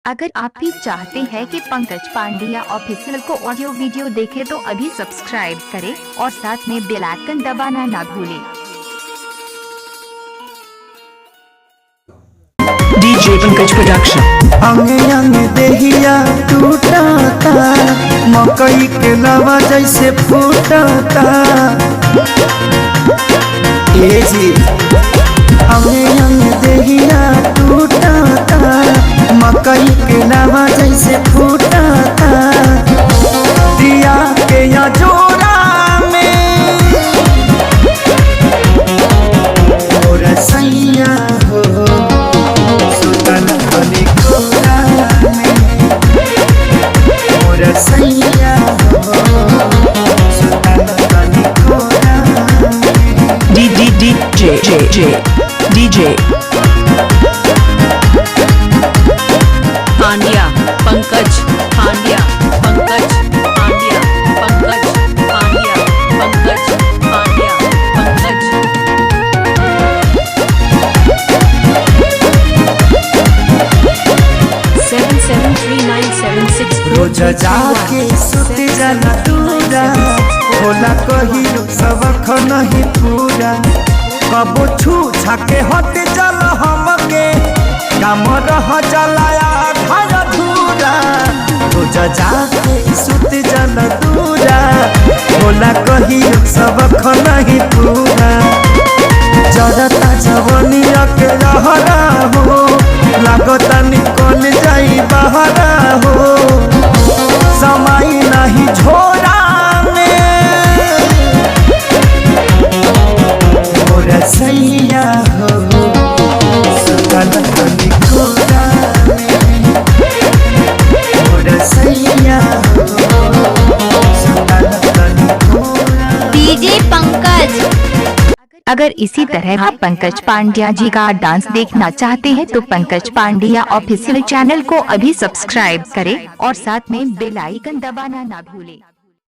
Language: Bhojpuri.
अगर आप भी चाहते हैं कि पंकज पांड्या ऑफिशियल को ऑडियो वीडियो देखे तो अभी सब्सक्राइब करें और साथ में बेल आइकन दबाना ना भूलें। DJ Pankaj production. अंगे अंगे देहिया टूटता, मकई के लवा जैसे फूटता। ए जी अंगे अंगे देहिया टूटता, मकई के लवा जैसे फूटता। दिया के या जोड़ा में और सैया हो सुतल बनी कोरा में, और सैया हो सुतल बनी कोरा में। DJ पांड्या पंकज पांड्या पंकज पांड्या पंकज पांड्या पंकज पांड्या पंकज। 773976 रोज जाके सुत जाना दूरा, होला कहियो सबक नहीं पूरा। कबो छू छाके हट चल हमके, काम रह चलाया घर धूरा। रोज जाके सुत जाना दूरा, होला कहियो सबक नहीं पूरा। जरता जवनिया के रहरा हो, लागता निकल जाई बहरा हो। समय नहीं छोड़ा में और सैया हो सुतल बनी कोरा में, और सैया हो सुतल बनी कोरा में। डीजे पंकज। अगर इसी तरह आप पंकज पांड्या जी का डांस देखना चाहते हैं तो पंकज पांड्या ऑफिशियल चैनल को अभी सब्सक्राइब करें और साथ में बेल आइकन दबाना ना भूलें।